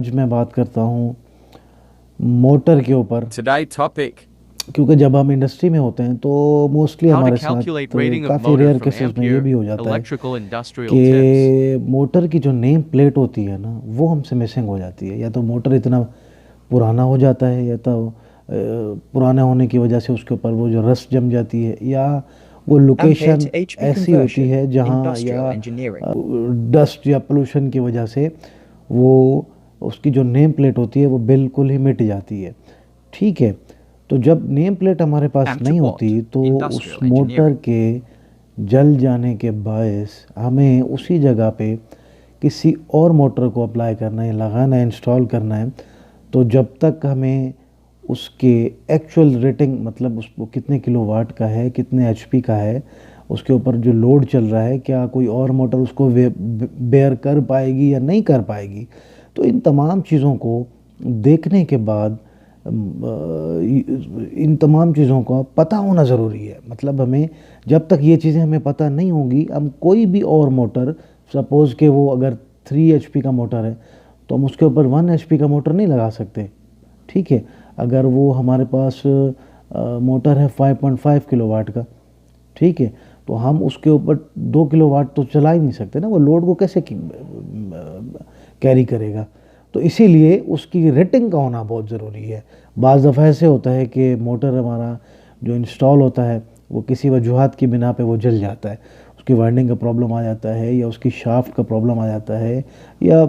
आज मैं बात करता हूँ मोटर के ऊपर। Today topic: क्योंकि जब हम इंडस्ट्री में होते हैं तो मोस्टली how to हमारे साथ calculate rating of काफ़ी motor रेयर from केसेस में ये Ampere भी हो जाता है electrical industrial tips. कि मोटर की जो नेम प्लेट होती है ना वो हमसे मिसिंग हो जाती है। या तो मोटर इतना पुराना हो जाता है या तो पुराना होने की वजह से उसके ऊपर वो जो रस्ट जम जाती है, या वो Ampere लोकेशन to HP ऐसी होती conversion, है जहाँ industrial या engineering. डस्ट या पोल्यूशन की वजह से वो उसकी जो नेम प्लेट होती है वो बिल्कुल ही मिट जाती है। ठीक है, तो जब नेम प्लेट हमारे पास Amp to नहीं what? होती तो उस Industrial मोटर engineering. के जल जाने के बायस हमें उसी जगह पे किसी और मोटर को अप्लाई करना है, लगाना है, इंस्टॉल करना है। तो जब तक हमें उसके एक्चुअल रेटिंग, मतलब उसको कितने किलोवाट का है, कितने एचपी का है, उसके ऊपर जो लोड चल रहा है, क्या कोई और मोटर उसको बेयर कर पाएगी या नहीं कर पाएगी, तो इन तमाम चीज़ों को देखने के बाद इन तमाम चीज़ों का पता होना ज़रूरी है। मतलब हमें जब तक ये चीज़ें हमें पता नहीं होंगी, हम कोई भी और मोटर, सपोज़ कि वो अगर 3 एचपी का मोटर है तो हम उसके ऊपर 1 एचपी का मोटर नहीं लगा सकते। ठीक है, अगर वो हमारे पास मोटर है 5.5 किलोवाट का, ठीक है, तो हम उसके ऊपर 2 किलोवाट तो चला ही नहीं सकते ना, वो लोड को कैसे कैरी करेगा। तो इसीलिए उसकी रेटिंग का होना बहुत ज़रूरी है। बाज़ दफ़ा ऐसे होता है कि मोटर हमारा जो इंस्टॉल होता है वो किसी वजूहात की बिना पे वो जल जाता है, उसकी वाइंडिंग का प्रॉब्लम आ जाता है, या उसकी शाफ्ट का प्रॉब्लम आ जाता है, या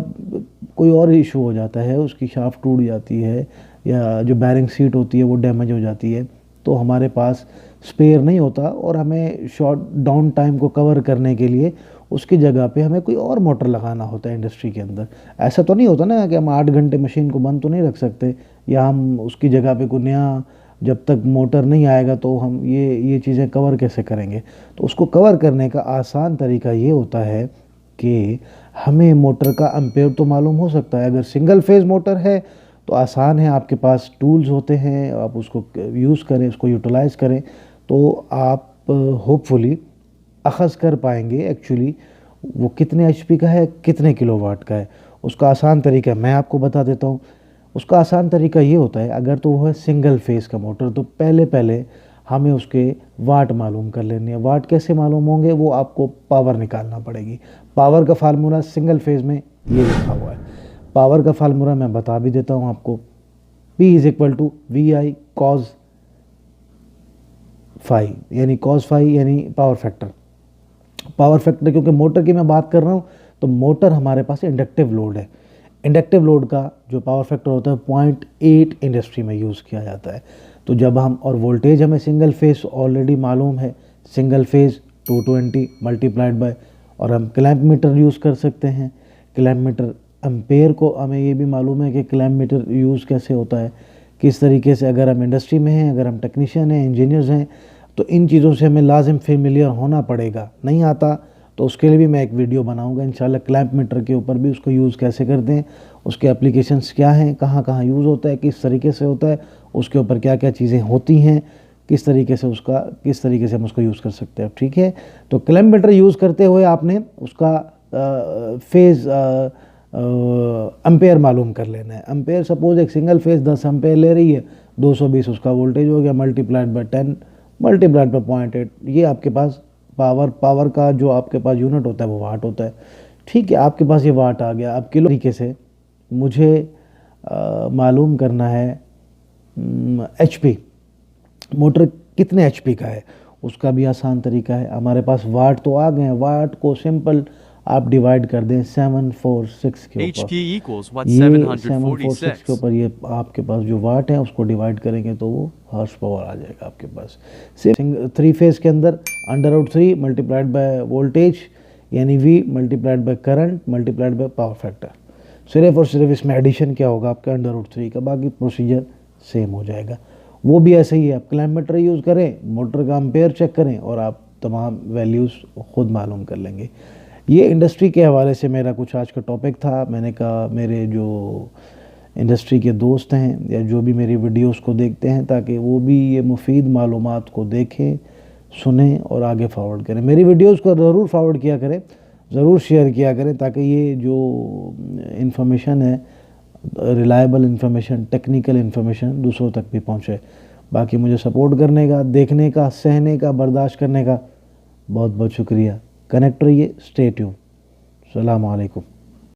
कोई और इशू हो जाता है, उसकी शाफ्ट टूट जाती है, या जो बैरिंग सीट होती है वो डैमेज हो जाती है, तो हमारे पास स्पेयर नहीं होता और हमें शॉर्ट डाउन टाइम को कवर करने के लिए उसकी जगह पे हमें कोई और मोटर लगाना होता है इंडस्ट्री के अंदर। ऐसा तो नहीं होता ना कि हम 8 घंटे मशीन को बंद तो नहीं रख सकते, या हम उसकी जगह पे कोई नया, जब तक मोटर नहीं आएगा तो हम ये चीज़ें कवर कैसे करेंगे। तो उसको कवर करने का आसान तरीका ये होता है कि हमें मोटर का एम्पेयर तो मालूम हो सकता है। अगर सिंगल फेज़ मोटर है तो आसान है, आपके पास टूल्स होते हैं, आप उसको यूज़ करें, उसको यूटिलाइज़ करें, तो आप होपफुली अखज़ कर पाएंगे एक्चुअली वो कितने एचपी का है, कितने किलोवाट का है। उसका आसान तरीका मैं आपको बता देता हूँ। उसका आसान तरीका ये होता है, अगर तो वो है सिंगल फेज़ का मोटर तो पहले पहले हमें उसके वाट मालूम कर लेने हैं। वाट कैसे मालूम होंगे, वो आपको पावर निकालना पड़ेगी। पावर का फार्मूला सिंगल फेज़ में ये लिखा हुआ है। पावर का फार्मूला मैं बता भी देता हूँ आपको। P is equal to V I cos phi, यानी कॉज फाई यानी पावर फैक्टर। पावर फैक्टर क्योंकि मोटर की मैं बात कर रहा हूँ, तो मोटर हमारे पास इंडक्टिव लोड है। इंडक्टिव लोड का जो पावर फैक्टर होता है 0.8 इंडस्ट्री में यूज़ किया जाता है। तो जब हम, और वोल्टेज हमें सिंगल फेज ऑलरेडी मालूम है, सिंगल फेज 220 मल्टीप्लाइड बाय, और हम क्लैम्प मीटर यूज़ कर सकते हैं। क्लैम्प मीटर एम्पेयर को हमें ये भी मालूम है कि क्लैम्प मीटर यूज़ कैसे होता है, किस तरीके से। अगर हम इंडस्ट्री में हैं, अगर हम टेक्नीशियन हैं, इंजीनियर्स हैं, तो इन चीज़ों से हमें लाजिम फेमिलियर होना पड़ेगा। नहीं आता तो उसके लिए भी मैं एक वीडियो बनाऊंगा इंशाल्लाह, क्लैम्प मीटर के ऊपर भी, उसको यूज़ कैसे करते हैं, उसके एप्लीकेशंस क्या हैं, कहाँ कहाँ यूज़ होता है, किस तरीके से होता है, उसके ऊपर क्या क्या चीज़ें होती हैं, किस तरीके से हम उसको यूज़ कर सकते हैं। ठीक है, तो क्लैम्प मीटर यूज़ करते हुए आपने उसका फेज़ एम्पेयर मालूम कर लेना है। एम्पेयर सपोज एक सिंगल फेज़ 10 एम्पेयर ले रही है, 220 उसका वोल्टेज हो गया, मल्टीप्लाइड बाय 10 मल्टीप्लाइड बाय 0.8, ये आपके पास पावर का जो आपके पास यूनिट होता है वो वाट होता है। ठीक है, आपके पास ये वाट आ गया। अब किलो तरीके से मुझे मालूम करना है एचपी, मोटर कितने एचपी का है, उसका भी आसान तरीका है। हमारे पास वाट तो आ गए हैं, वाट को सिंपल आप डिवाइड कर दें 746 के ऊपर। HP equals what ये 746 के 746? ऊपर ये आपके पास जो वाट है उसको डिवाइड करेंगे तो वो हॉर्स पावर आ जाएगा आपके पास। सिर्फ 3 फेज़ के अंदर √3 मल्टीप्लाइड बाय वोल्टेज, यानी V multiplied by current multiplied by power factor. सिर्फ और सिर्फ इसमें एडिशन क्या होगा आपका √3 का, बाकी प्रोसीजर सेम हो जाएगा। वो भी ऐसे ही है, आप क्लैम्प मीटर यूज़ करें, मोटर का एम्पेयर चेक करें, और आप तमाम वैल्यूज़ खुद मालूम कर लेंगे। ये इंडस्ट्री के हवाले से मेरा कुछ आज का टॉपिक था। मैंने कहा मेरे जो इंडस्ट्री के दोस्त हैं या जो भी मेरी वीडियोस को देखते हैं, ताकि वो भी ये मुफीद मालूमात को देखें, सुनें और आगे फॉरवर्ड करें। मेरी वीडियोस को ज़रूर फॉरवर्ड किया करें, ज़रूर शेयर किया करें, ताकि ये जो इन्फॉर्मेशन है रिलायबल इन्फॉर्मेशन, टेक्निकल इन्फॉर्मेशन दूसरों तक भी पहुँचे। बाकी मुझे सपोर्ट करने का, देखने का, सहने का, बर्दाश्त करने का बहुत बहुत शुक्रिया। कनेक्ट रहिए, स्टे ट्यून। अस्सलाम वालेकुम।